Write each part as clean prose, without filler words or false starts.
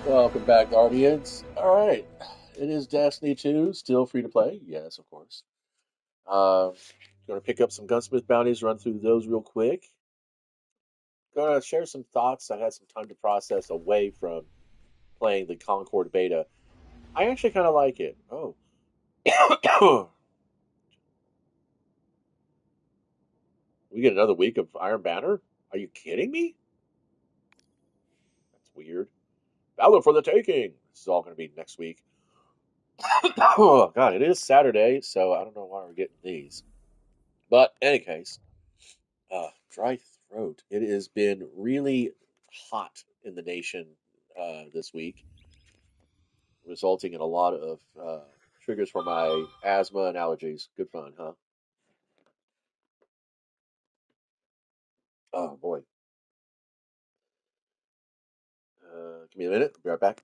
Welcome back, Guardians. All right, it is Destiny 2, still free to play. Yes, of course. Um, Going to pick up some gunsmith bounties, run through those real quick. Going to share some thoughts. I had some time to process away from playing the Concord beta. I actually kind of like it. Oh, we get another week of Iron Banner? Are you kidding me? That's weird. Valor for the taking. This is all going to be next week. Oh God, it is Saturday, so I don't know why we're getting these. But in any case. Dry throat. It has been really hot in the nation this week, resulting in a lot of triggers for my asthma and allergies. Good fun, huh? Oh boy. Give me a minute. I'll be right back.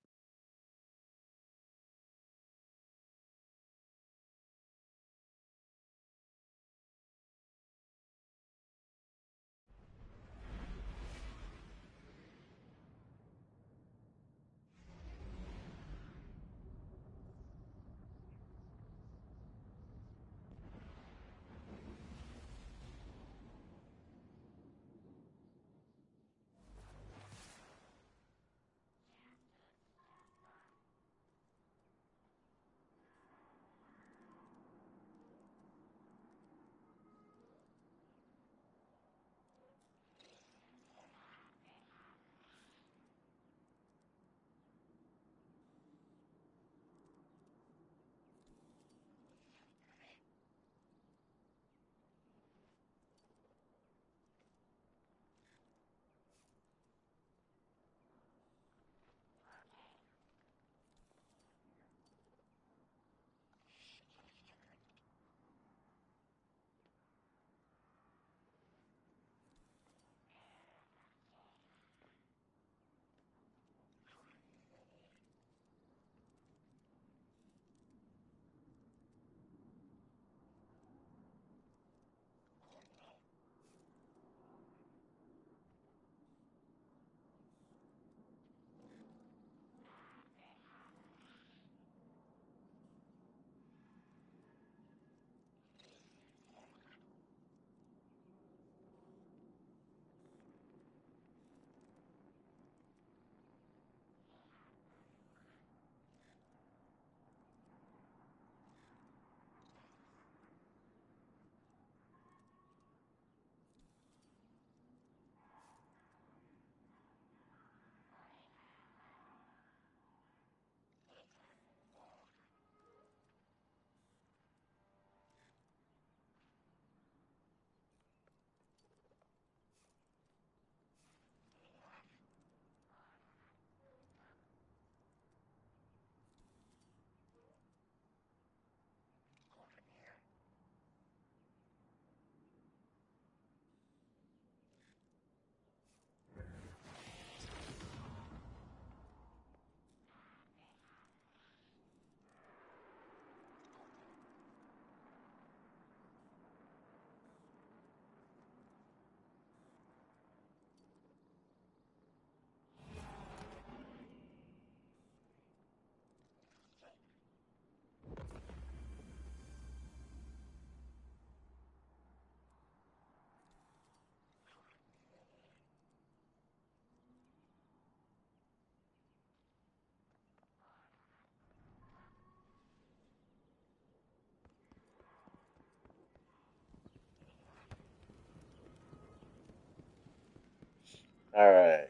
All right.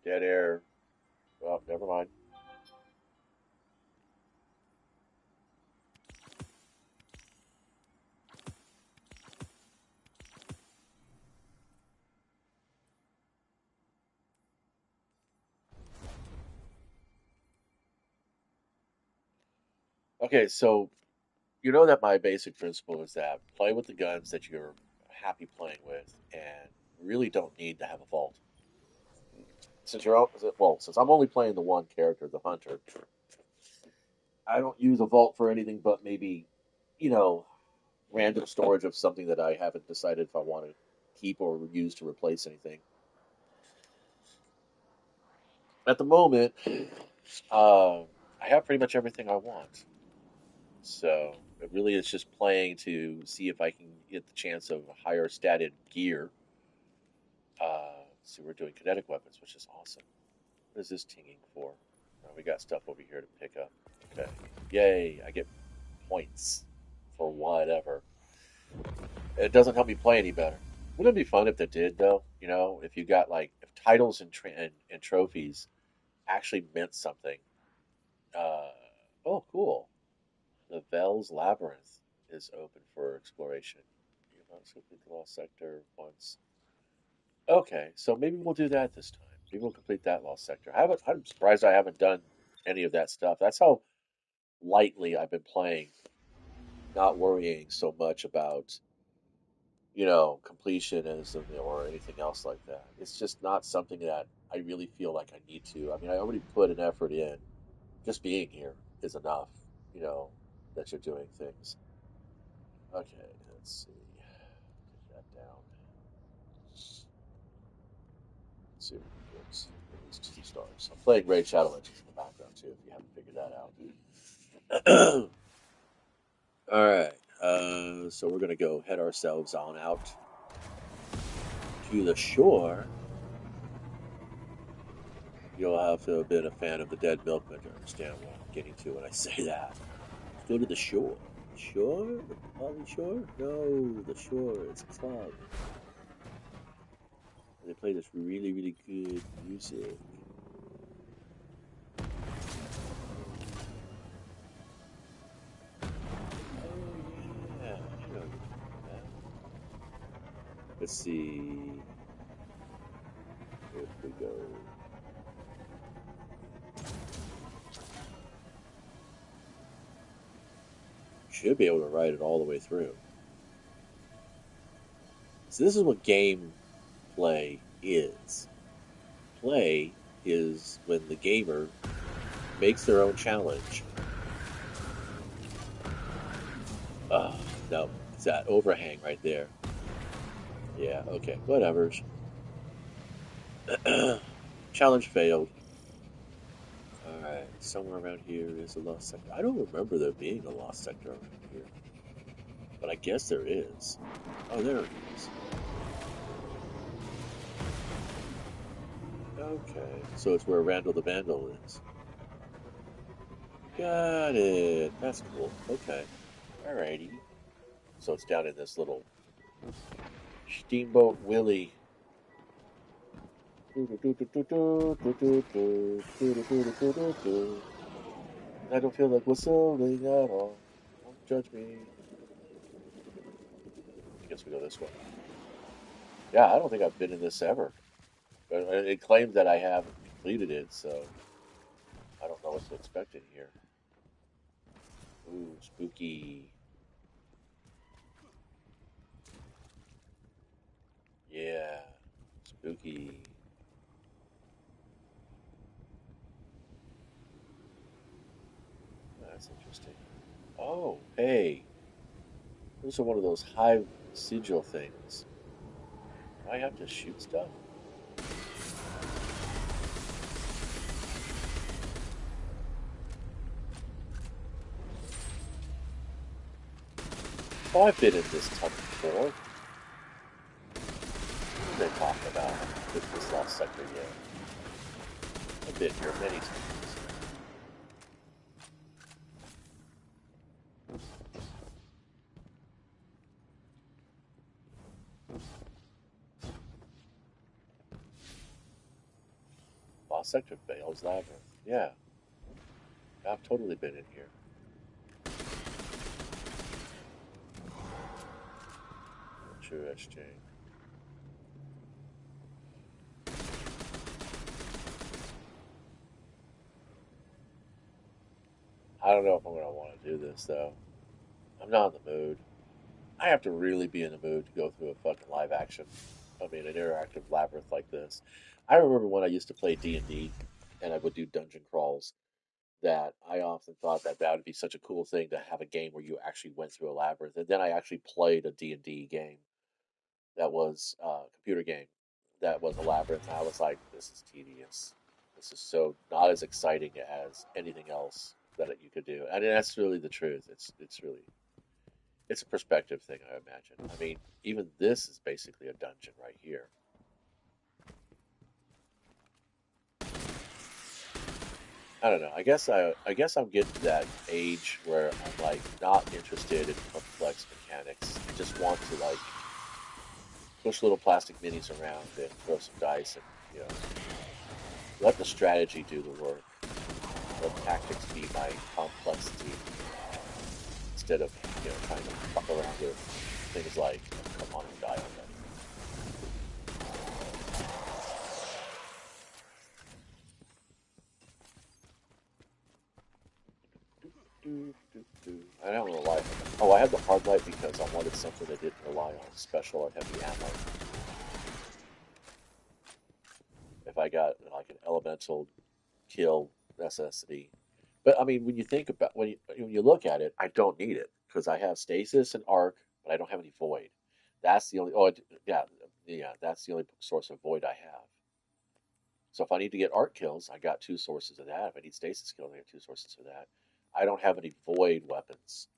Dead air. Well, never mind. Okay, so you know that my basic principle is that play with the guns that you're happy playing with, and really don't need to have a vault. Since I'm only playing the one character, the hunter, I don't use a vault for anything but maybe, you know, random storage of something that I haven't decided if I want to keep or use to replace anything. At the moment, I have pretty much everything I want. So it really is just playing to see if I can get the chance of higher statted gear. So we're doing kinetic weapons, which is awesome. What is this tinging for? Oh, we got stuff over here to pick up. Okay. Yay, I get points for whatever. It doesn't help me play any better. Wouldn't it be fun if they did, though? You know, if you got like, if titles and trophies actually meant something. Uh, oh, cool. The Vel's Labyrinth is open for exploration. You must complete the lost sector once. Okay, so maybe we'll do that this time. Maybe we'll complete that lost sector. I'm surprised I haven't done any of that stuff. That's how lightly I've been playing, not worrying so much about, completionism or anything else like that. It's just not something that I really feel like I need to. I mean, I already put an effort in. Just being here is enough, you know, that you're doing things. Okay, let's see. Take that down. Let's see what we can get. At least 2 stars. I'm playing Raid Shadow Legends in the background too, if you haven't figured that out. All right. So we're gonna go head ourselves on out to the shore. You'll have to have been a fan of the Dead Milkman to understand what I'm getting to when I say that. Let's go to the shore. Shore? The Polly Shore? No, the shore. It's a club. And they play this really, really good music. Oh yeah, I know that. Let's see. If we go, should be able to ride it all the way through. So this is what game play is. Play is when the gamer makes their own challenge. Uh, no, it's that overhang right there. Yeah, okay, whatever. Challenge failed. Alright, somewhere around here is a lost sector. I don't remember there being a lost sector around here, but I guess there is. Oh, there it is. Okay, so it's where Randall the Vandal is. Got it. That's cool. Okay. Alrighty. So it's down in this little Steamboat Willie. I don't feel like whistling at all. Don't judge me. I guess we go this way. Yeah, I don't think I've been in this ever. But it claims that I have completed it, so I don't know what to expect in here. Ooh, spooky. Yeah, spooky. That's interesting. Oh, hey. Those are one of those hive sigil things. Do I have to shoot stuff? Oh, I've been in this tunnel before. What are they talking about with this lost sector yet? I've been here many times. Lost sector Bale's Labyrinth. Yeah, I've totally been in here. Interesting. I don't know if I'm going to want to do this, though. I'm not in the mood. I have to really be in the mood to go through a fucking live action. I mean, an interactive labyrinth like this. I remember when I used to play D&D and I would do dungeon crawls, that I often thought that that would be such a cool thing to have a game where you actually went through a labyrinth. And then I actually played a D&D game that was a computer game that was a labyrinth. And I was like, this is tedious. this is so not as exciting as anything else that you could do. And that's really the truth. It's a perspective thing, I imagine. I mean, even this is basically a dungeon right here. I don't know. I guess I'm getting to that age where I'm like not interested in complex mechanics. I just want to like push little plastic minis around and throw some dice and let the strategy do the work. Let tactics be my complexity instead of trying to fuck around with things like come on and die already. I don't know why. Oh, I had the hard light because I wanted something that didn't rely on special or heavy ammo. If I got like an elemental kill necessity, but I mean, when you think about when you look at it, I don't need it because I have stasis and arc, but I don't have any void. That's the only. Yeah, yeah. That's the only source of void I have. So if I need to get arc kills, I got two sources of that. If I need stasis kills, I got two sources of that. I don't have any void weapons.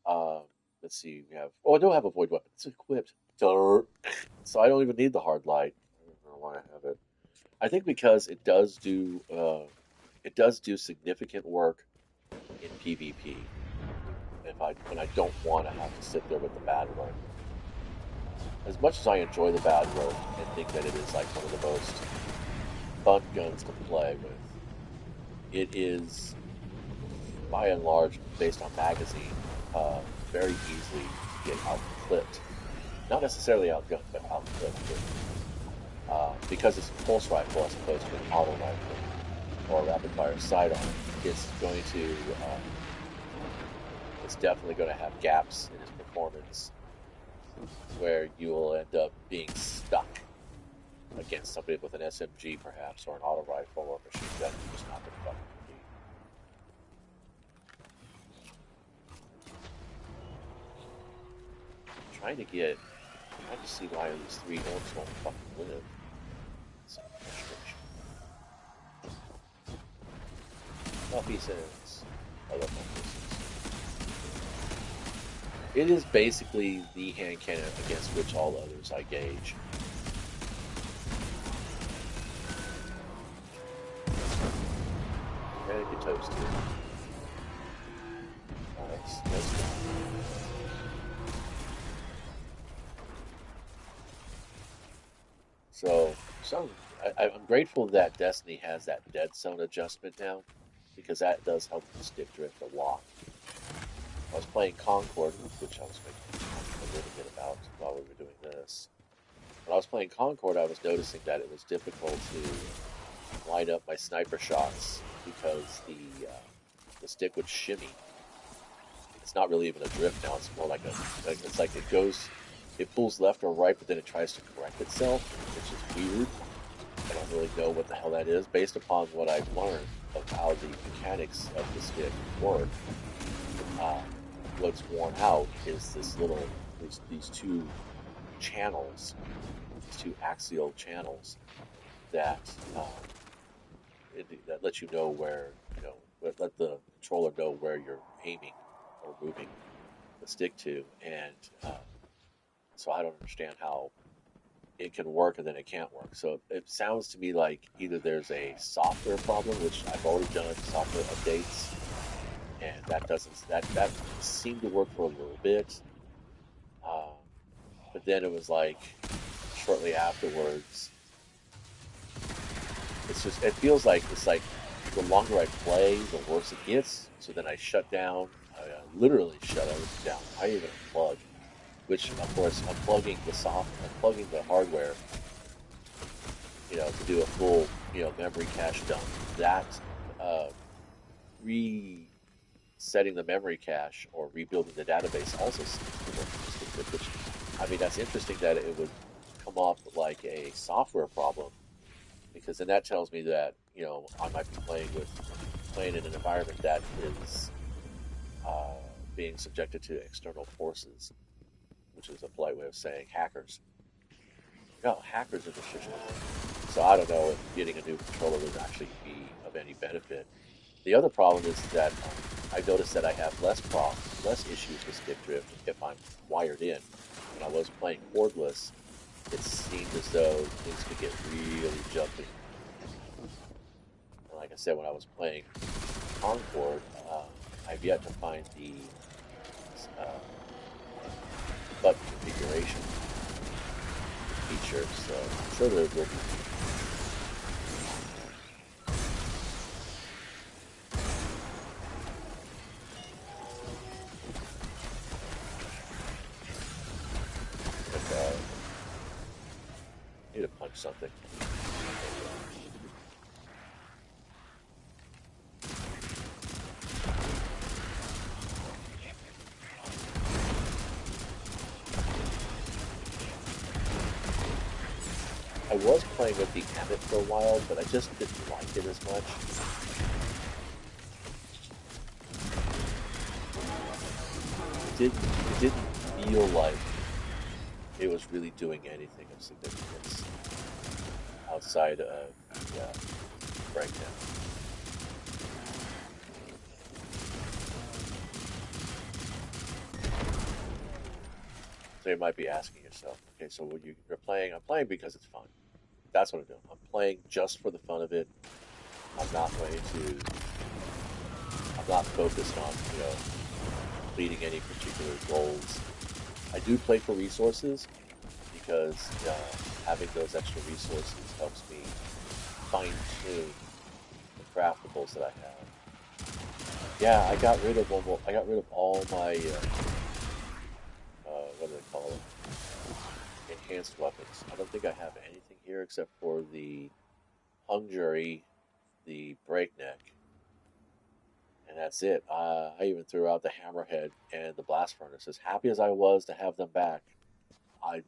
Um, let's see. We have. Oh, I don't have a void weapon. It's equipped. So I don't even need the hard light. I don't know why I have it. I think because it does do significant work in PvP. If I when I don't want to have to sit there with the bad work. As much as I enjoy the bad work and think that it is like one of the most fun guns to play with, it is by and large based on magazine, very easily to get outclipped. Not necessarily outgunned, but outclipped with, because it's a pulse rifle as opposed to an auto rifle or a rapid fire sidearm. It's going to it's definitely going to have gaps in its performance where you will end up being stuck against somebody with an SMG perhaps or an auto rifle or a machine gun. You're just not going to fucking compete. Trying to see why these three orcs won't fucking live. Some frustration. Malfeasance. I love malfeasance. It is basically the hand cannon against which all others I gauge. And it get toasted. That's good. So I'm grateful that Destiny has that dead zone adjustment now, because that does help the stick drift a lot. I was playing Concord, which I was making a little bit about while we were doing this. When I was playing Concord, I was noticing that it was difficult to line up my sniper shots because the stick would shimmy. It's not really even a drift now; it's more it's like it pulls left or right, but then it tries to correct itself, which is weird. I don't really know what the hell that is. Based upon what I've learned of how the mechanics of the stick work, uh, what's worn out is these two channels, these two axial channels that that let you know where let the controller know where you're aiming or moving the stick to, and so I don't understand how it can work and then it can't work. So it sounds to me like either there's a software problem, which I've already done software updates, and that seemed to work for a little bit, um, but then it was like shortly afterwards, it feels like it's like the longer I play, the worse it gets. So then I shut down. I literally shut everything down. I even unplug, which of course unplugging the hardware, to do a full, memory cache dump. That uh, resetting the memory cache or rebuilding the database also seems to work just a bit. Which, I mean, that's interesting that it would come up like a software problem, because then that tells me that I might be playing in an environment that is uh, being subjected to external forces, which is a polite way of saying hackers. No, hackers are the shit. So I don't know if getting a new controller would actually be of any benefit. The other problem is that I noticed that I have less issues with stick drift if I'm wired in. When I was playing cordless, it seemed as though things could get really jumpy. And like I said, when I was playing Concord, I've yet to find the uh, button configuration feature, so I'm sure there will be. But need to punch something. I was playing with the Abbott for a while, but I just didn't like it as much. It didn't feel like it was really doing anything of significance outside of the breakdown. So you might be asking yourself, okay, so when you're playing, I'm playing because it's fun. That's what I'm doing. I'm playing just for the fun of it. I'm not going to. I'm not focused on completing any particular goals. I do play for resources because having those extra resources helps me fine tune the craftables that I have. Yeah, I got rid of I got rid of all my what do they call them? Enhanced weapons. I don't think I have anything here except for the hung jury, the breakneck, and that's it. I even threw out the hammerhead and the blast furnace. As happy as I was to have them back, I,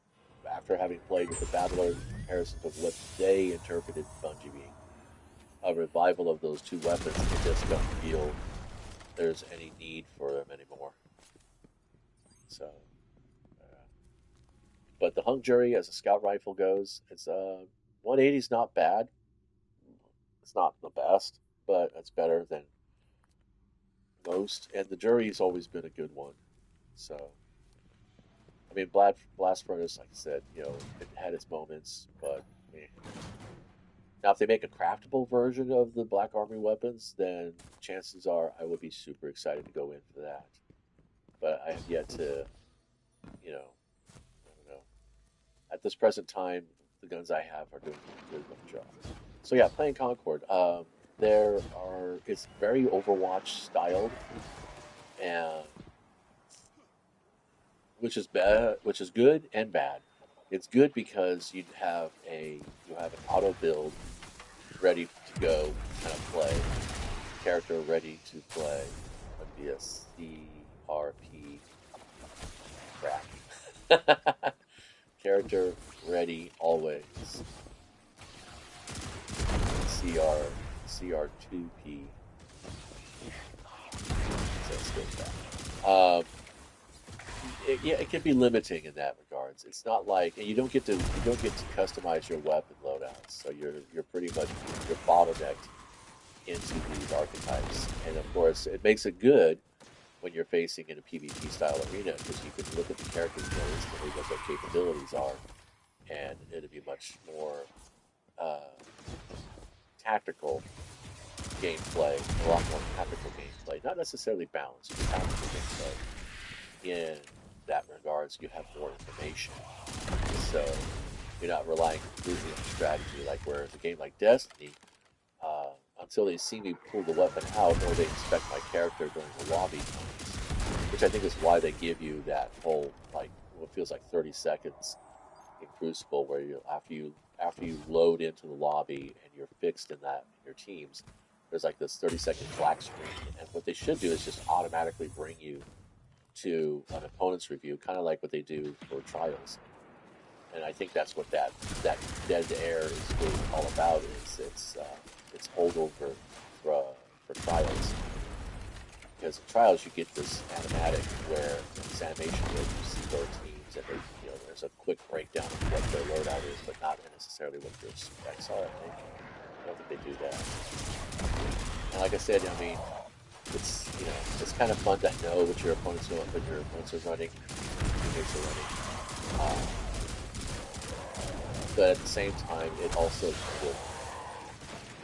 after having played with the battler in comparison to what they interpreted Bungie being a revival of those two weapons, I just don't feel there's any need for them anymore. So, but the hung jury as a scout rifle goes, it's 180 is not bad. It's not the best, but it's better than most. And the jury's always been a good one. So, I mean, Blast Furnace, like I said, it had its moments, but eh. Now if they make a craftable version of the Black Armory weapons, then chances are I would be super excited to go in for that. But I have yet to, I don't know. At this present time, the guns I have are doing a good enough job. So yeah, playing Concord. It's very Overwatch styled, and which is good and bad. It's good because you have an auto build ready to go, kind of play, character ready to play. That'd be a CRP crap. Character ready always. CR2P. So let's go with that. Yeah, it can be limiting in that regards. It's not like, and you don't get to customize your weapon loadouts. So you're pretty much you're bottlenecked into these archetypes, and of course it makes it good when you're facing in a PvP style arena because you can look at the characters and know instantly what their capabilities are, and it'll be much more uh, tactical gameplay, a lot more tactical gameplay, not necessarily balanced, but tactical gameplay. In that regards, you have more information, so you're not relying completely on strategy. Like whereas a game like Destiny, until they see me pull the weapon out or they inspect my character during the lobby times, which I think is why they give you that whole like what feels like 30 seconds in Crucible, where after you load into the lobby and you're fixed in your teams, there's like this 30-second black screen, and what they should do is just automatically bring you to an opponent's review, kind of like what they do for trials. And I think that's what that dead air is really all about. Is it's holdover for trials, because in trials you get this animatic where this animation where you see both teams and there's a quick breakdown of what their loadout is but not necessarily what your specs are. I don't think they do that. And like I said, I mean, it's kind of fun to know what your opponents know, what your opponents are running, your teammates are running. But at the same time, it also kind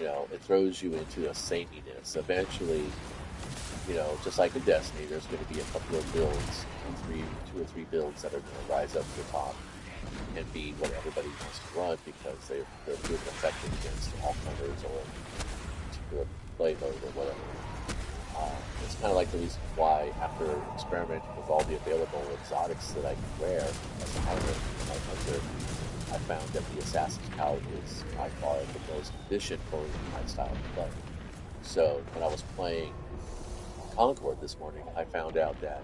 of, it throws you into a sameness. Eventually, just like in Destiny, there's going to be a couple of builds, two or three builds that are going to rise up to the top and be what everybody wants to run because they're proven effective against all comers or particular play mode or whatever. It's kind of like the reason why, after experimenting with all the available exotics that I can wear as a hunter in my hunter, I found that the Assassin's Cowl is by far the most efficient for my style of play. So when I was playing Concord this morning, I found out that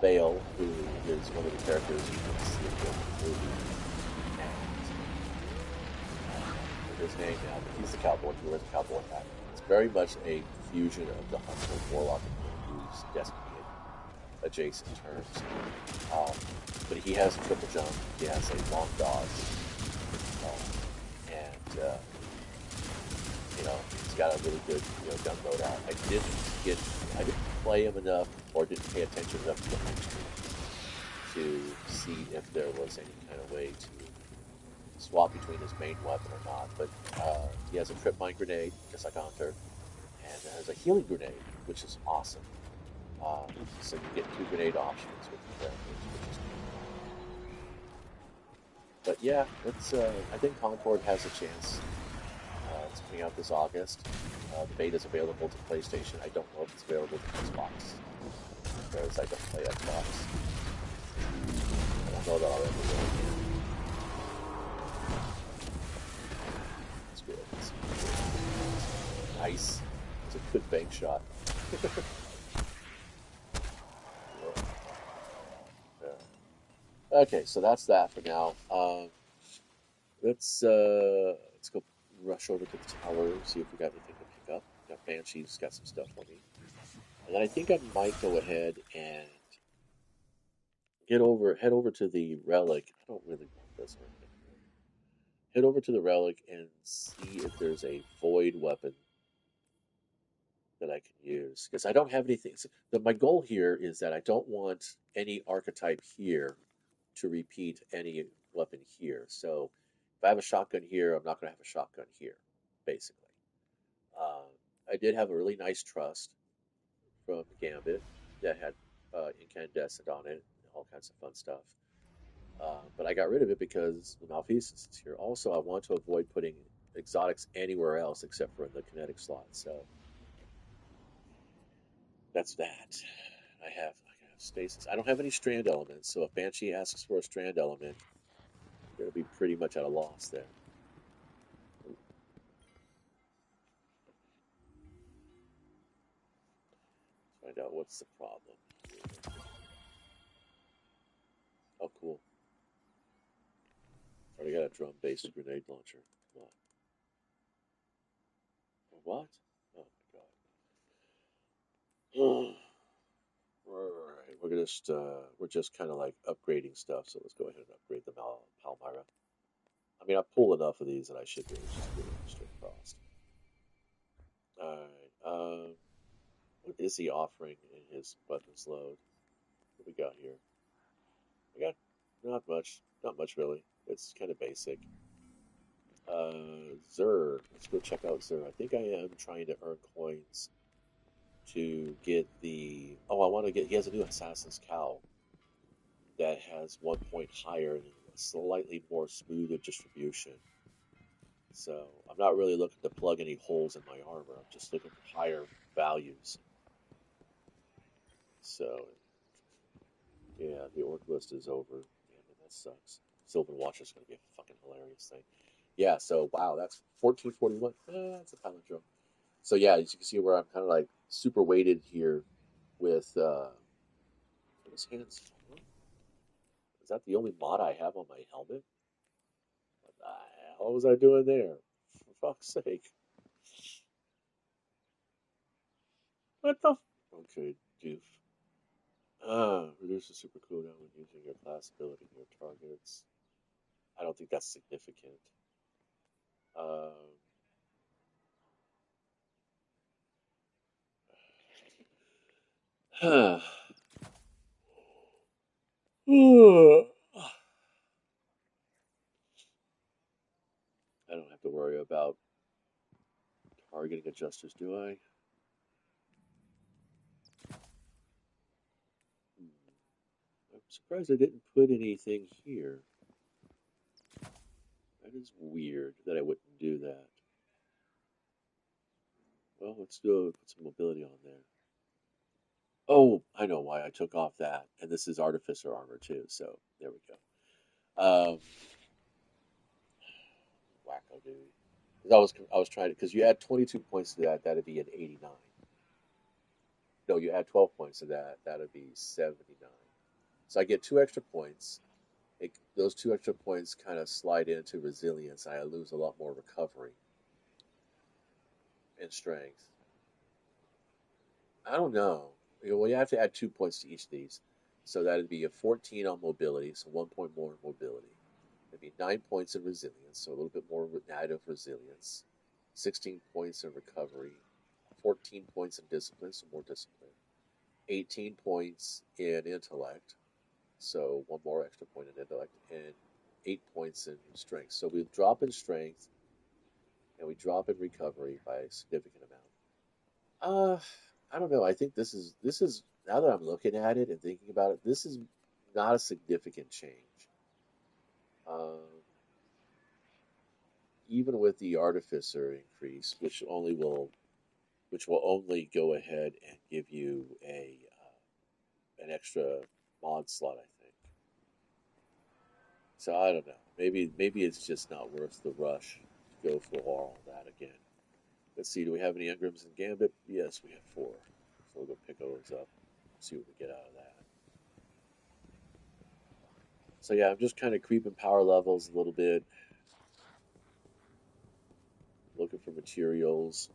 Bale, who is one of the characters you can see in the movie, and his name now, but he's the cowboy. He wears a cowboy hat. It's very much a fusion of the Hunter and Warlock and use Destiny in adjacent terms. Um, but he has a triple jump. He has a long dodge, and he's got a really good gun loadout. I didn't play him enough or didn't pay attention enough to the home screen to see if there was any kind of way to swap between his main weapon or not. But he has a trip mine grenade, just like Hunter, and there's a healing grenade, which is awesome. So you get two grenade options with the characters, which is cool. But yeah, I think Concord has a chance. It's coming out this August. The beta is available to PlayStation. I don't know if it's available to Xbox because I don't play Xbox. I don't know that I'll ever will. It's good. It's good. Nice. It's a good bank shot. Yeah. Okay, so that's that for now. Let's go rush over to the tower, see if we got anything to pick up. Got Banshee's got some stuff for me. And then I think I might go ahead and head over to the relic. I don't really want this or anything. Head over to the relic and see if there's a void weapon that I can use. Because I don't have anything. So my goal here is that I don't want any archetype here to repeat any weapon here. So if I have a shotgun here, I'm not going to have a shotgun here, basically. Uh, I did have a really nice trust from Gambit that had incandescent on it, all kinds of fun stuff. But I got rid of it because the Malfeasance is here. Also, I want to avoid putting exotics anywhere else except for in the kinetic slot. So that's that. I can have stasis. I don't have any strand elements, so if Banshee asks for a strand element, I'm going to be pretty much at a loss there. Find out what's the problem here. Oh, cool. Already got a drum-based grenade launcher. Come on. What? Oh my god. Alright, we're just kind of like upgrading stuff, so let's go ahead and upgrade the Palmyra. I mean, I pull enough of these that I should be able to just do it straight across. Alright, what is he offering in his weapons load? What we got here? I got not much really. It's kind of basic. Zur, let's go check out Zur. I think I am trying to earn coins to get the. Oh, I want to get. He has a new Assassin's Cowl that has 1 point higher and a slightly more smoother distribution. So I'm not really looking to plug any holes in my armor. I'm just looking for higher values. So yeah, the orc list is over. Damn it, that sucks. Sylvan Watcher is going to be a fucking hilarious thing. Yeah. So wow, that's 1441. That's a palindrome. So yeah, as you can see, where I'm kind of like super weighted here with his hands. Huh? Is that the only mod I have on my helmet? What the hell was I doing there? For fuck's sake. What the? Okay, doof. Reduce the super cooldown when using your class ability near targets. I don't think that's significant. Um, I don't have to worry about targeting adjusters, do I? Hmm. I'm surprised I didn't put anything here. That is weird that I wouldn't do that. Well, let's go put some mobility on there. Oh, I know why I took off that. And this is artificer armor too, so there we go. Wacko dude. Because I was trying to, because you add 22 points to that, that'd be an 89. No, you add 12 points to that, that'd be 79. So I get 2 extra points. Those 2 extra points kind of slide into resilience. I lose a lot more recovery and strength. I don't know. Well, you have to add 2 points to each of these. So that'd be a 14 on mobility, so 1 point more in mobility. It'd be 9 points in resilience, so a little bit more native resilience. 16 points in recovery. 14 points in discipline, so more discipline. 18 points in intellect, so one more extra point in intellect, and 8 points in strength. So we drop in strength and we drop in recovery by a significant amount. Uh, I don't know. I think this is now that I'm looking at it and thinking about it, this is not a significant change. Um, Even with the artificer increase, which will only go ahead and give you an extra mod slot, I think. So I don't know. Maybe it's just not worth the rush to go for all that again. Let's see. Do we have any engrams and gambit? Yes, we have four. So we'll go pick those up. See what we get out of that. So yeah, I'm just kind of creeping power levels a little bit, looking for materials.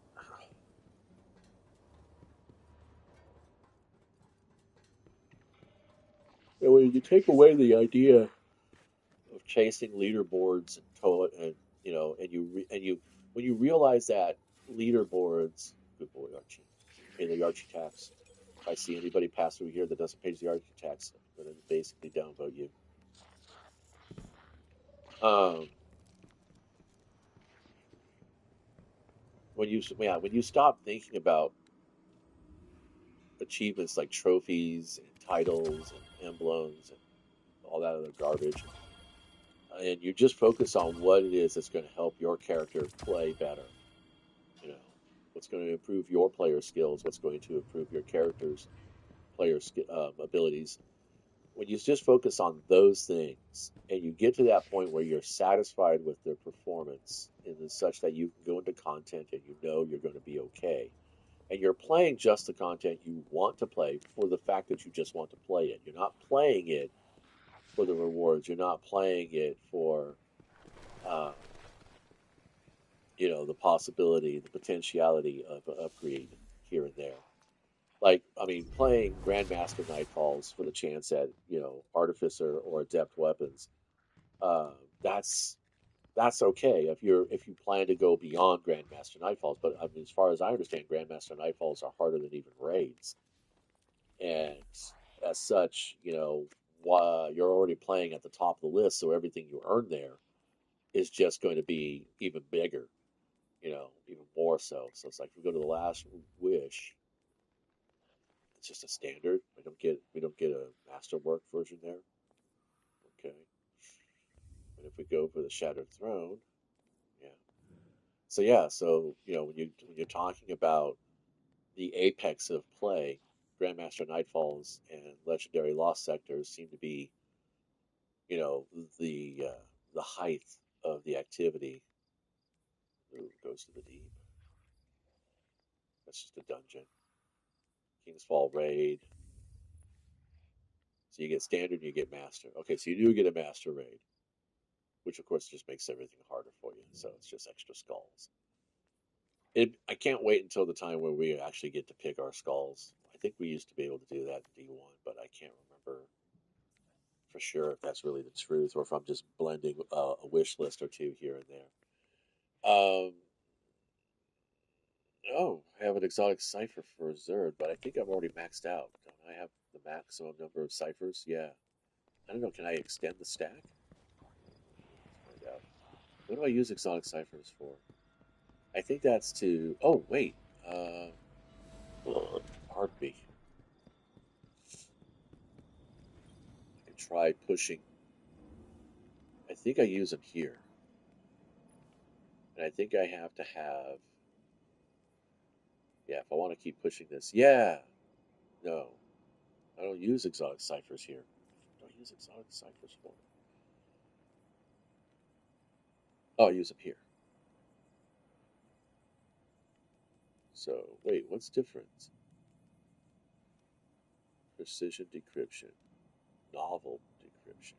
And when you take away the idea of chasing leaderboards and and you when you realize that leaderboards, good boy Archie, pay the Archie tax. If I see anybody pass through here that doesn't pay the Archie tax, I'm gonna basically downvote you. Um, when you stop thinking about achievements like trophies and titles and emblems and all that other garbage, and you just focus on what it is that's going to help your character play better. You know, what's going to improve your player skills, what's going to improve your character's abilities. When you just focus on those things and you get to that point where you're satisfied with their performance and it's such that you can go into content and you know you're going to be okay, and you're playing just the content you want to play for the fact that you just want to play it. You're not playing it for the rewards. You're not playing it for, uh, the possibility, the potentiality of an upgrade here and there. Like, I mean, playing Grandmaster Nightfalls for the chance at, Artificer or Adept weapons, uh, that's that's okay if you plan to go beyond Grandmaster Nightfalls. But I mean, as far as I understand, Grandmaster Nightfalls are harder than even raids, and as such, you're already playing at the top of the list, so everything you earn there is just going to be even bigger, even more so. So it's like if we go to the last wish, it's just a standard. We don't get a masterwork version there. Okay. And if we go for the Shattered Throne, yeah. So yeah, so when you're talking about the apex of play, Grandmaster Nightfalls and Legendary Lost Sectors seem to be, you know, the height of the activity. Ooh, goes to the deep. That's just a dungeon. King's Fall raid. So you get standard and you get master. Okay, so you do get a master raid, which of course just makes everything harder for you. So it's just extra skulls. I can't wait until the time where we actually get to pick our skulls. I think we used to be able to do that in D1, but I can't remember. for sure if that's really the truth, or if I'm just blending a wish list or two here and there. Oh, I have an exotic cipher for Zerd, but I think I've already maxed out. Don't I have the maximum number of ciphers? Yeah. I don't know. Can I extend the stack? Let's find out. What do I use exotic ciphers for? I think that's to. Oh, wait. Uh, pardon me. I could try pushing. I think I use them here. And I think I have to have. Yeah, if I want to keep pushing this. Yeah. No. I don't use exotic ciphers here. What do I use exotic ciphers for? Oh, I use them here. So, wait, what's different? Precision decryption. Novel decryption.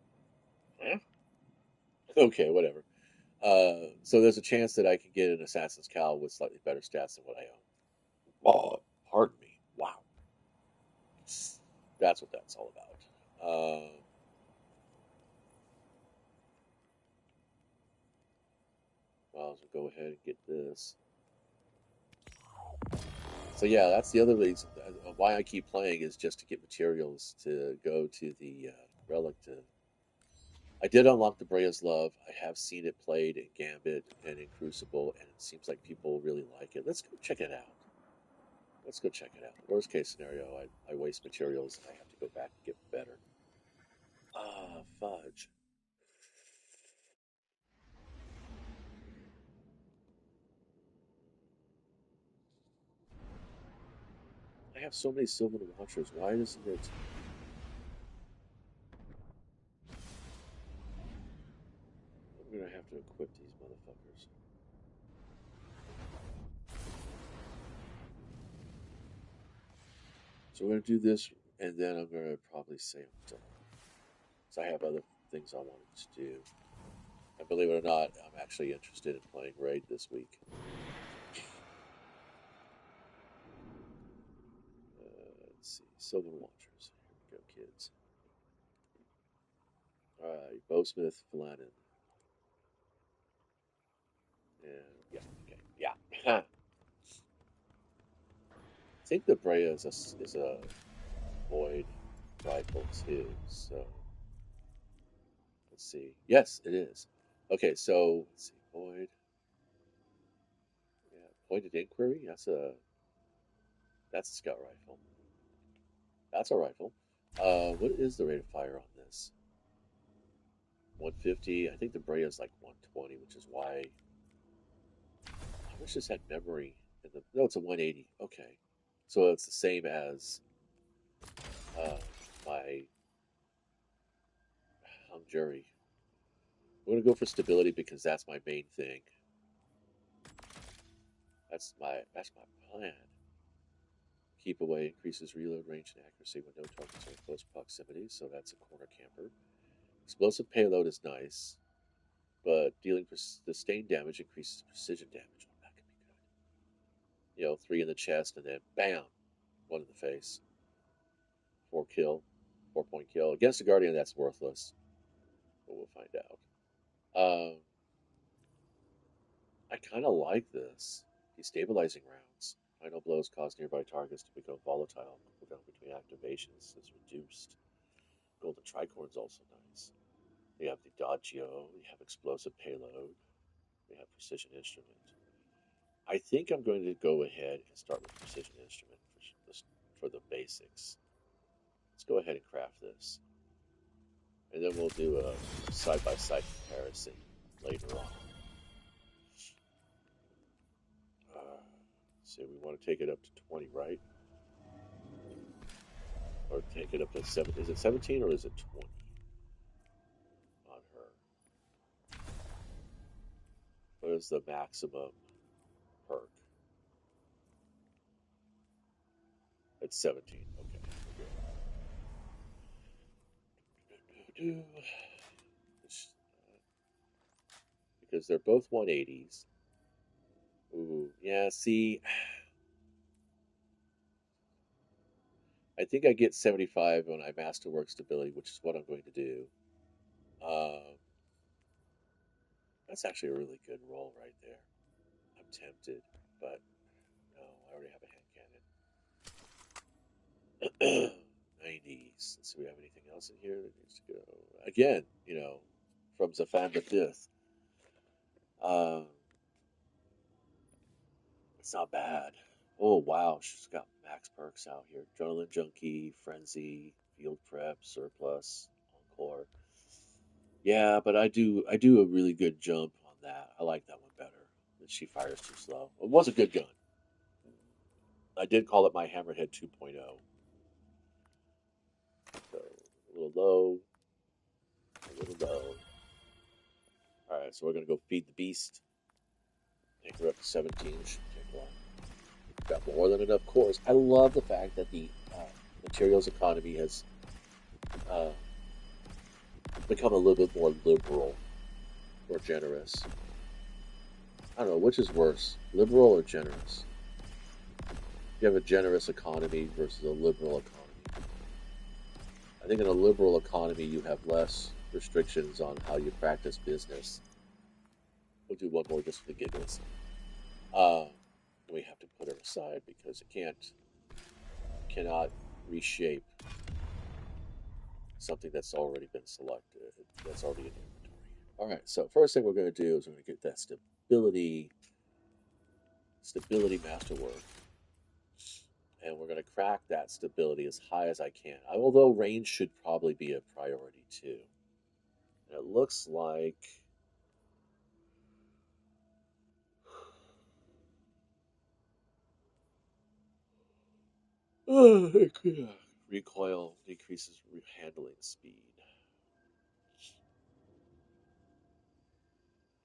Huh? Okay, whatever. So there's a chance that I can get an Assassin's Cowl with slightly better stats than what I own. Oh, pardon me. Wow. That's what that's all about. Well, I'll go ahead and get this. So yeah, that's the other reason why I keep playing is just to get materials to go to the relic. I did unlock the Brea's Love. I have seen it played in Gambit and in Crucible, and it seems like people really like it. Let's go check it out. Let's go check it out. Worst case scenario, I waste materials and I have to go back and get better. Ah, fudge. I have so many Sylvan Watchers. Why isn't it? I'm gonna have to equip these motherfuckers. So we're gonna do this, and then I'm gonna probably say I'm done. So I have other things I wanted to do. And believe it or not, I'm actually interested in playing Raid this week. Let's see, Sylvan Watchers. Here we go, kids. All right, Bowsmith, Flannan, and yeah, okay, yeah. I think the Brea is a void rifle too. So let's see. Yes, it is. Okay, so let's see. Void. Yeah, pointed inquiry. That's a scout rifle. That's a rifle. What is the rate of fire on this? 150. I think the Brea is like 120, which is why I wish this had memory. No, it's a 180. Okay, so it's the same as uh, my hung jury. I'm gonna go for stability because that's my main thing. That's my plan. Keep away increases reload range and accuracy when no targets are in close proximity, so that's a corner camper. Explosive payload is nice, but dealing sustained damage increases precision damage. Oh, that could be good. 3 in the chest and then bam, 1 in the face. 4 kill, 4 point kill. Against a guardian, that's worthless, but we'll find out. I kind of like this. Destabilizing rounds. Final blows cause nearby targets to become volatile. Cooldown between activations is reduced. Golden Tricorn's also nice. We have the Dodgio, we have explosive payload, we have precision instrument. I think I'm going to go ahead and start with precision instrument for the basics. Let's go ahead and craft this. And then we'll do a side-by-side comparison later on. So we want to take it up to 20, right? Or take it up to 7. Is it 17 or is it 20 on her? What is the maximum perk? It's 17. Okay. Because they're both 180s. Ooh, yeah, see, I think I get 75 when I masterwork stability, which is what I'm going to do. Um, that's actually a really good roll right there. I'm tempted, but no, I already have a hand cannon. 90s. Let's see, we have anything else in here that needs to go? Again, from Zafan the Fifth. Um, it's not bad. Oh wow, she's got max perks out here: Adrenaline Junkie, Frenzy, Field Prep, Surplus, Encore. Yeah, but I do a really good jump on that. I like that one better. She fires too slow. It was a good gun. I did call it my Hammerhead 2.0. So a little low, a little low. All right, so we're gonna go feed the beast. Take her up to 17. Shouldn't take long. Got more than enough cores. I love the fact that the materials economy has uh, become a little bit more liberal or generous. I don't know which is worse, liberal or generous. You have a generous economy versus a liberal economy. I think in a liberal economy you have less restrictions on how you practice business. We'll do one more just for the giggles. Uh, we have to put her aside because it cannot reshape something that's already been selected, that's already in inventory. All right, so first thing we're going to do is we're going to get that stability masterwork, and we're going to crack that stability as high as I can. Although range should probably be a priority too. And it looks like recoil decreases handling speed,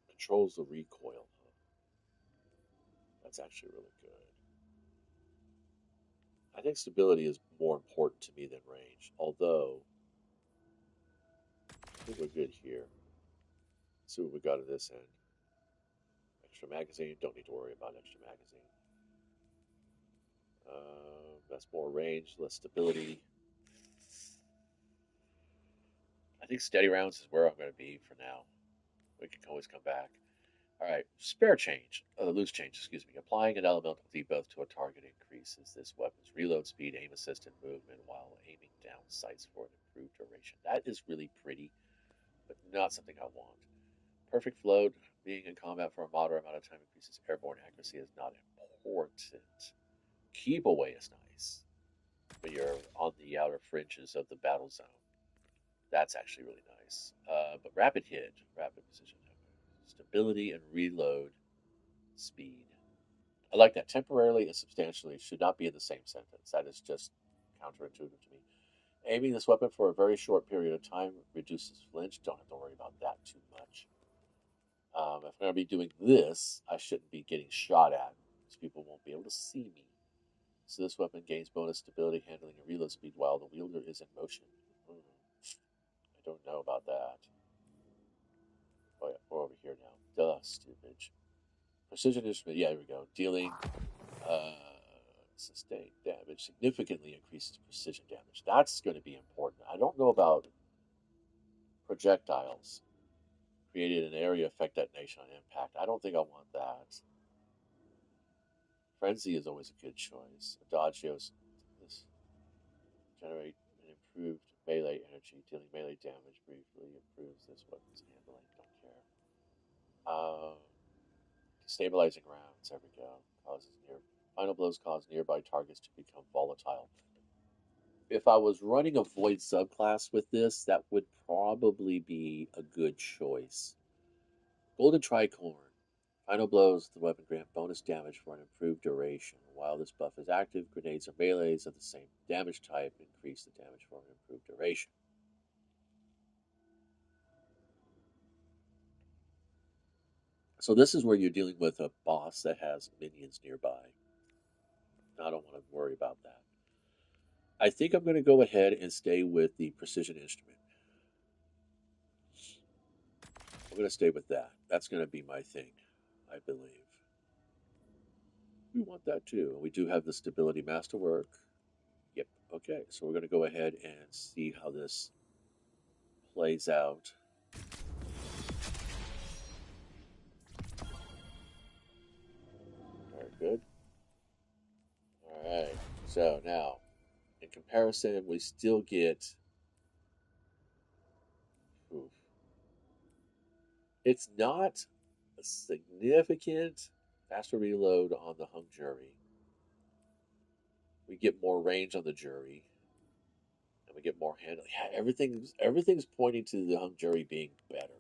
controls the recoil. That's actually really good. I think stability is more important to me than range, although I think we're good here. Let's see what we got at this end. Extra magazine, don't need to worry about extra magazine. That's more range, less stability. I think steady rounds is where I'm going to be for now. We can always come back. All right, spare change, loose change, excuse me. Applying an elemental debuff to a target increases this weapon's reload speed, aim assist, and movement while aiming down sights for an improved duration. That is really pretty, but not something I want. Perfect float, being in combat for a moderate amount of time increases airborne accuracy is not important. Keep away is nice, but you're on the outer fringes of the battle zone. That's actually really nice. But rapid hit, rapid precision, stability, and reload speed. I like that. Temporarily and substantially should not be in the same sentence. That is just counterintuitive to me. Aiming this weapon for a very short period of time reduces flinch. Don't have to worry about that too much. If I'm going to be doing this, I shouldn't be getting shot at because people won't be able to see me. So this weapon gains bonus stability, handling, and reload speed while the wielder is in motion. I don't know about that. Oh yeah, we're over here now. Duh, stupid. Precision instrument. Yeah, here we go. Dealing uh, sustained damage significantly increases precision damage. That's going to be important. I don't know about projectiles. Created an area effect detonation on impact. I don't think I want that. Frenzy is always a good choice. Adagios this generate an improved melee energy, dealing melee damage briefly improves this weapon's handling. Don't care. Stabilizing rounds. There we go. Causes near final blows cause nearby targets to become volatile. If I was running a void subclass with this, that would probably be a good choice. Golden Tricorn. Final blows, the weapon grant bonus damage for an improved duration. While this buff is active, grenades or melees of the same damage type increase the damage for an improved duration. So this is where you're dealing with a boss that has minions nearby. I don't want to worry about that. I think I'm going to go ahead and stay with the precision instrument. I'm going to stay with that. That's going to be my thing, I believe. We want that too. We do have the stability masterwork. Yep. Okay, so we're going to go ahead and see how this plays out. All right, good. All right, so now in comparison, we still get. Oof, it's not a significant faster reload on the hung jury. We get more range on the jury, and we get more handling. Yeah, everything's pointing to the hung jury being better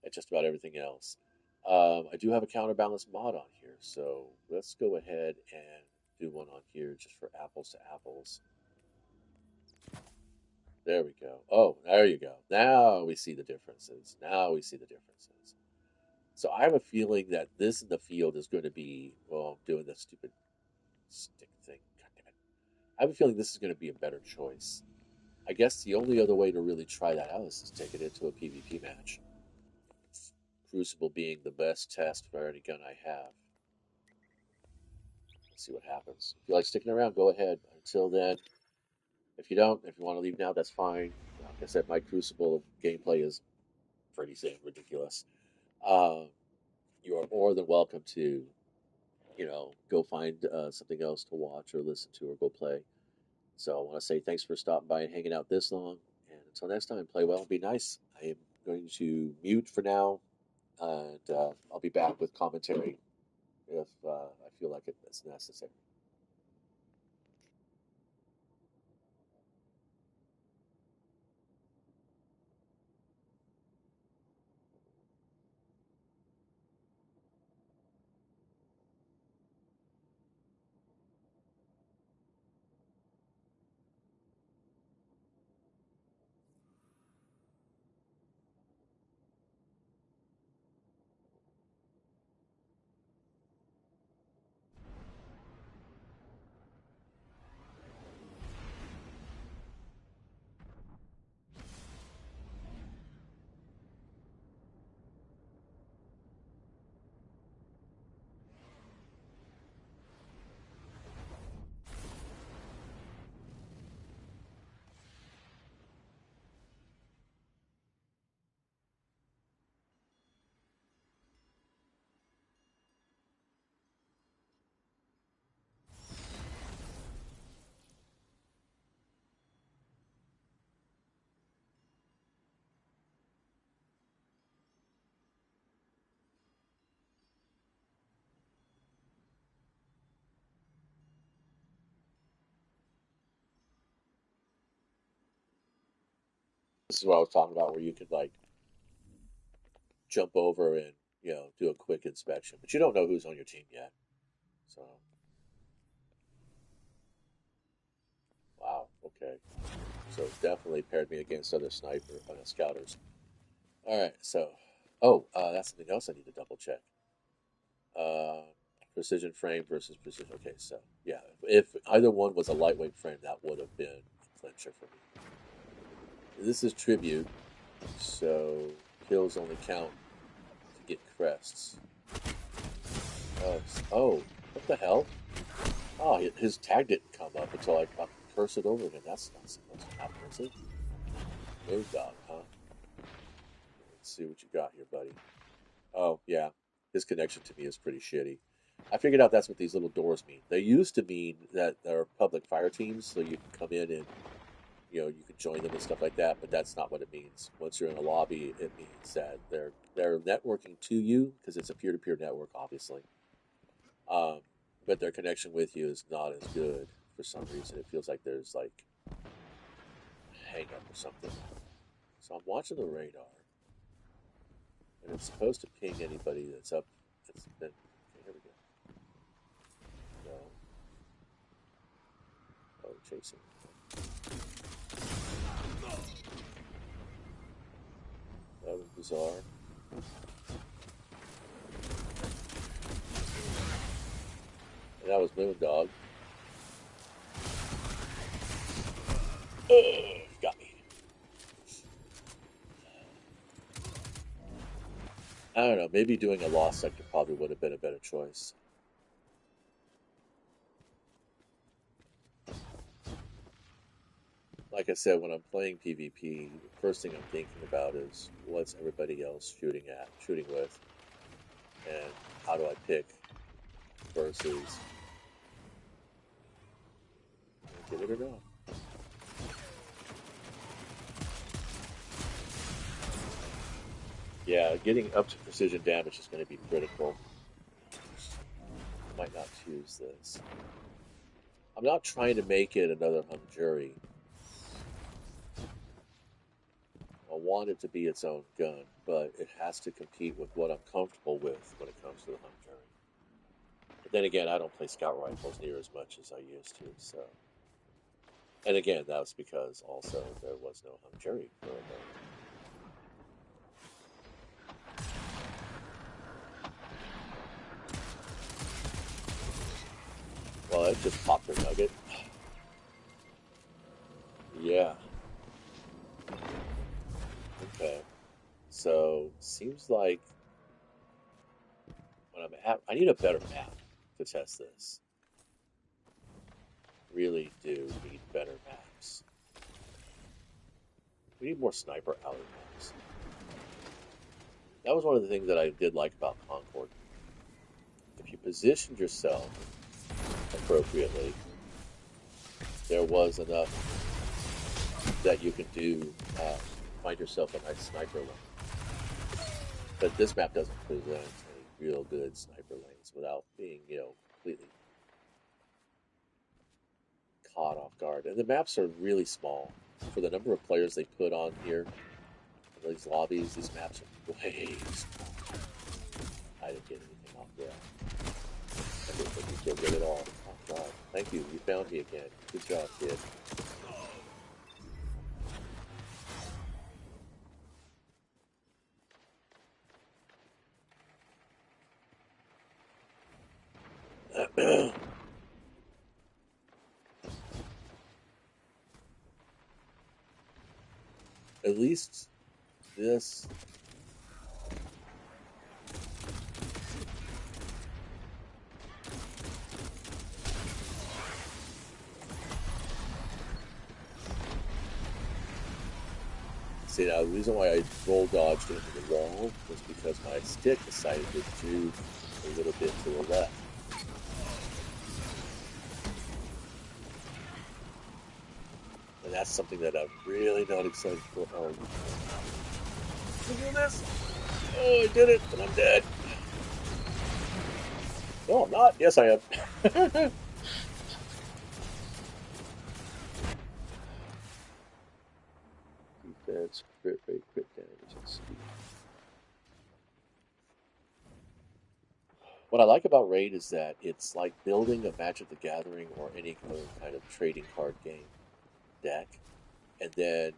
at just about everything else. I do have a counterbalance mod on here, so let's go ahead and do one on here just for apples to apples. There we go. Oh, there you go. Now we see the differences. Now we see the differences. So I have a feeling that this in the field is going to be, well, I'm doing the stupid stick thing. God damn it. I have a feeling this is going to be a better choice. I guess the only other way to really try that out is to take it into a PvP match. Crucible being the best test for any gun I have. Let's see what happens. If you like sticking around, go ahead. Until then, if you don't, if you want to leave now, that's fine. Like I said, my Crucible gameplay is pretty ridiculous. Uh, you are more than welcome to, go find something else to watch or listen to or go play. So I want to say thanks for stopping by and hanging out this long. And until next time, play well and be nice. I am going to mute for now, and I'll be back with commentary if I feel like it's necessary. This is what I was talking about, where you could like jump over and do a quick inspection, but you don't know who's on your team yet. So wow, okay. So definitely paired me against other scouters. All right, so that's something else I need to double check. Uh, Precision frame versus precision. Okay, so yeah, if either one was a lightweight frame, that would have been a clincher for me. This is tribute, so kills only count to get crests. Oh, what the hell? Oh, his tag didn't come up until I curse it over again. That's not supposed to happen, is it? No dog, huh? Let's see what you got here, buddy. Oh, yeah. His connection to me is pretty shitty. I figured out that's what these little doors mean. They used to mean that they're public fire teams, so you can come in and you can join them and stuff like that. But that's not what it means. Once you're in a lobby, it means that they're networking to you because it's a peer-to-peer network, obviously. Um, but their connection with you is not as good for some reason. It feels like there's like a hang up or something. So I'm watching the radar, and it's supposed to ping anybody that's up. That's been. Okay, here we go. No. Oh, chasing. That was bizarre. And that was Moondog. Oh, got me. I don't know. Maybe doing a lost sector probably would have been a better choice. like I said, when I'm playing PvP, the first thing I'm thinking about is what's everybody else shooting with, and how do I pick versus get it or not. Yeah, getting up to precision damage is going to be critical. I might not choose this. I'm not trying to make it another hung jury. I want it to be its own gun, but it has to compete with what I'm comfortable with when it comes to the hung jury. But then again, I don't play scout rifles near as much as I used to, so. And again, that was because also there was no hung jury for a moment. Well, it just popped a nugget. Yeah. Okay. So seems like when I need a better map to test this. Really do need better maps. We need more sniper alley maps. That was one of the things that I did like about Concord. If you positioned yourself appropriately, there was enough that you could do find yourself a nice sniper lane. But this map doesn't present any real good sniper lanes without being, completely caught off guard. And the maps are really small for the number of players they put on here. In these lobbies, these maps are way small. I didn't get anything off there. I didn't think you killed it at all. Oh God! Thank you. You found me again. Good job, kid. At least this. See, now the reason why I roll dodged into the wall was because my stick decided to do a little bit to the left. And that's something that I'm really not excited for. Oh, can I do this? Oh, I did it, and I'm dead. No, I'm not. Yes, I am. Defense, crit rate, crit damage, and speed. What I like about Raid is that it's like building a Magic the Gathering or any other kind of trading card game deck, and then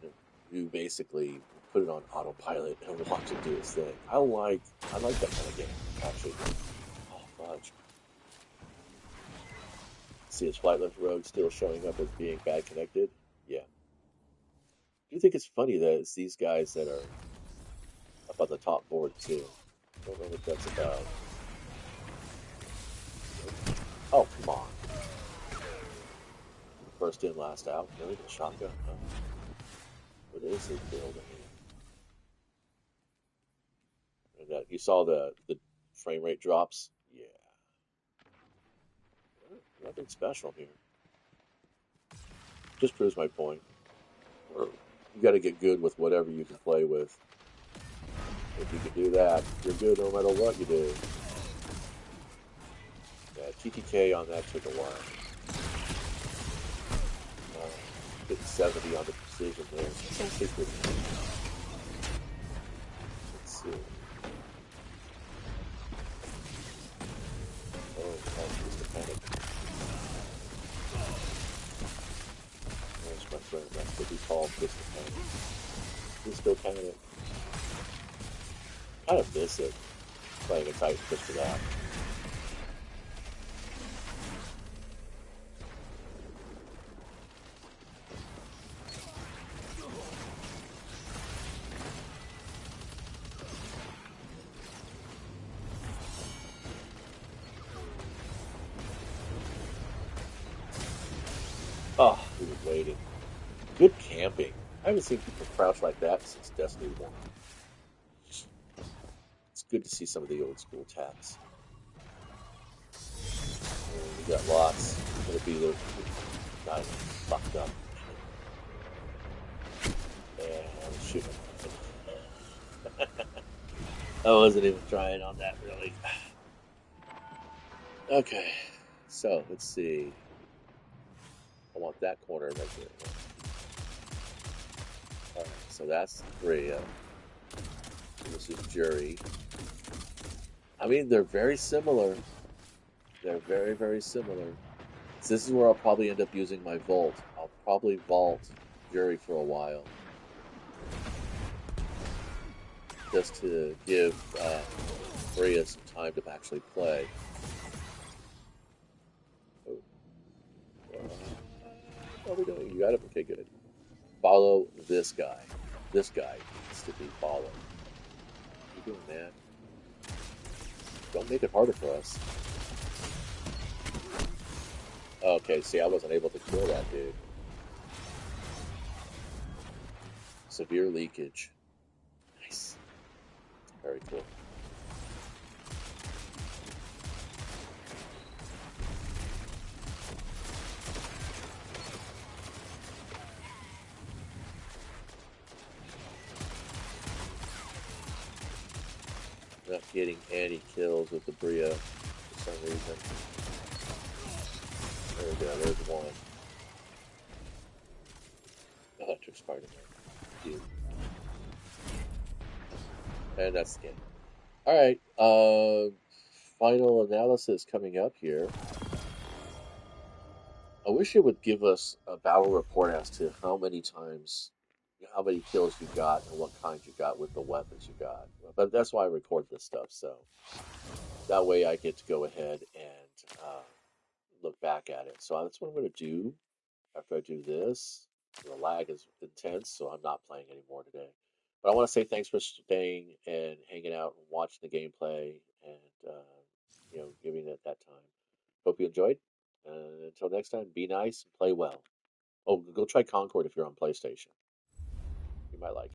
you basically put it on autopilot and watch it do its thing. I like that kind of game, actually. Oh fudge. See his Flightless Rogue still showing up as being bad connected? Yeah. Do you think it's funny that it's these guys that are up on the top board too? I don't know what that's about. Oh, come on. First in, last out. Really? The shotgun, huh? What is his build? And you saw the frame rate drops? Yeah. Nothing special here. Just proves my point. You got to get good with whatever you can play with. If you can do that, you're good no matter what you do. Yeah, TTK on that took a while. Getting 70 on the precision there. Let's see. Oh, that's just a panic. There's my friend. That's what we call just a panic. He's still panic. I kind of miss it. Playing a Titan just for that. Oh, he was waiting. Good camp. camping. I haven't seen people crouch like that since Destiny 1. It's good to see some of the old school tats. And we got lots. Gonna be the guy fucked up. And shoot. I wasn't even trying on that really. Okay, so let's see. I want that corner right there. All right, so that's Bria. This is Jury. I mean, they're very similar. They're very, very similar. So this is where I'll probably end up using my Volt. I'll probably Vault Jury for a while, just to give Bria some time to actually play. Oh, what are we doing? You got it? Okay, good. Follow this guy. This guy needs to be followed. What are you doing, man? Don't make it harder for us. Okay, see, I wasn't able to kill that dude. Severe leakage. Nice. Very cool. Not getting any kills with the Bria for some reason. There we go, there's one. Electric Spider-Man. And that's the game. Alright, final analysis coming up here. I wish it would give us a battle report as to how many times, how many kills you got and what kind you got with the weapons you got. But that's why I record this stuff, so that way I get to go ahead and look back at it. So that's what I'm going to do after I do this. The lag is intense, so I'm not playing anymore today. But I want to say thanks for staying and hanging out and watching the gameplay and giving it that time. Hope you enjoyed. Until next time, be nice and play well. Oh, go try Concord if you're on PlayStation. You might like it.